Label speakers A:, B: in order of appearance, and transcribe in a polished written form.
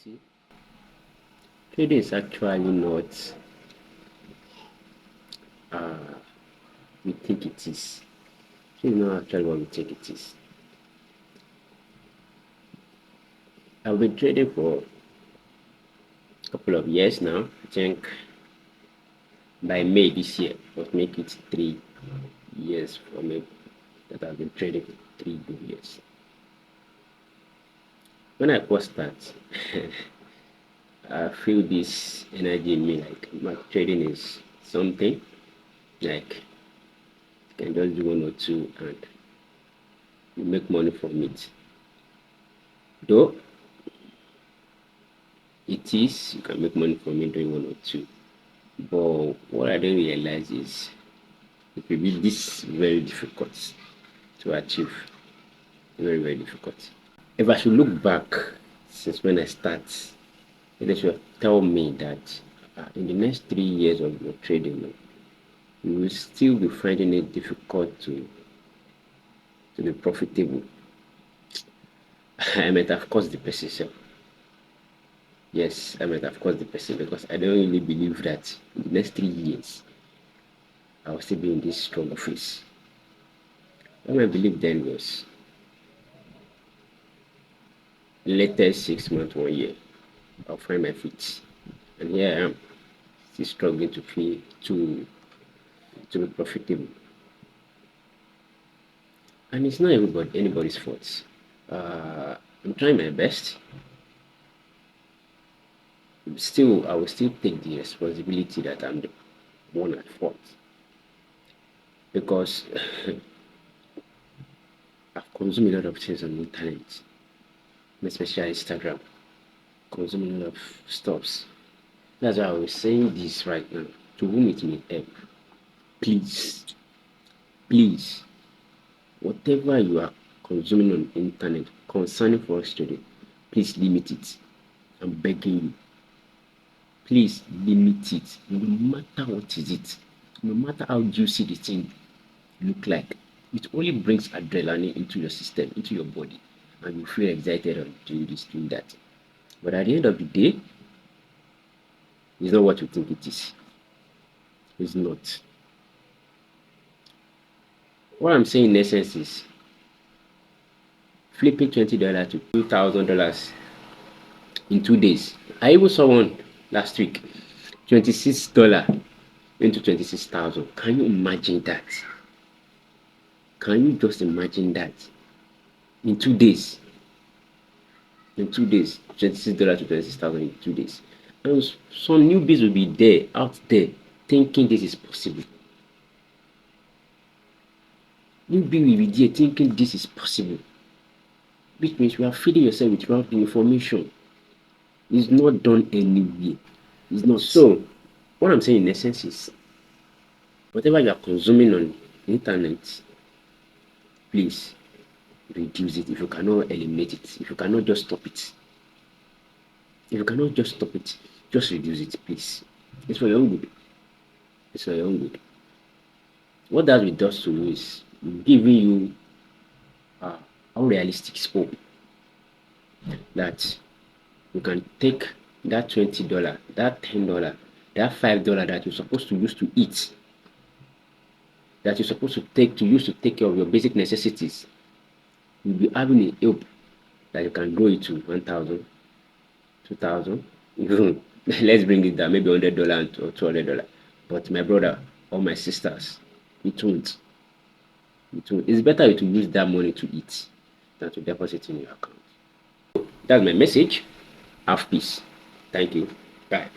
A: see, trading is actually not we think it is. Trading is not actually what we think it is. I've been trading for a couple of years now. I think by May this year, I'll make it 3 years for me that I've been trading for 3 good years. When I first start, I feel this energy in me, like my trading is something, like you can just do 1 or 2 and you make money from it. Though it is, you can make money from it doing 1 or 2. But what I didn't realize is it will be this very difficult to achieve. Very, very difficult. If I should look back since when I start, it should tell me that in the next 3 years of your trading, you will still be finding it difficult to be profitable. I might have caused the person self. Yes, I might have caused the person because I don't really believe that in the next 3 years I will still be in this struggle phase. What I believe then was latest 6 months, 1 year, I'll find my feet. And here I am, still struggling to be profitable. And it's not anybody's fault. I'm trying my best. Still, I will still take the responsibility that I'm the one at fault. Because I've consumed a lot of things on the internet, especially Instagram, consuming a lot of stuffs. That's why I was saying this right now. To whom it may help, please, whatever you are consuming on the internet concerning forex trading, please limit it. I'm begging you. Please limit it. No matter what is it, no matter how juicy the thing look like, it only brings adrenaline into your system, into your body, and you feel excited on doing this, doing that. But at the end of the day, it's not what you think it is. It's not. What I'm saying in essence is flipping $20 to $2,000 in 2 days. I even saw one last week, $26 into 26,000. Can you imagine that? Can you just imagine that? In 2 days. In 2 days, $26 to 26,000 in 2 days. And some newbies will be there, out there, thinking this is possible. Newbie will be there thinking this is possible. Which means you are feeding yourself with wrong information. It's not done anywhere. It's not. So, what I'm saying in essence is, whatever you are consuming on the internet, please reduce it. If you cannot eliminate it, if you cannot just stop it, just reduce it, please. It's for your own good. It's for your own good. What that does to you is giving you a realistic scope that you can take that $20, that $10, that $5 that you're supposed to use to eat, that you're supposed to use to take care of your basic necessities. You'll be having a hope that you can grow it to 1,000, 2,000, even let's bring it down, maybe $100 or $200. But my brother or my sisters, it won't. It's better to use that money to eat than to deposit in your account. That's my message. Have peace. Thank you. Bye.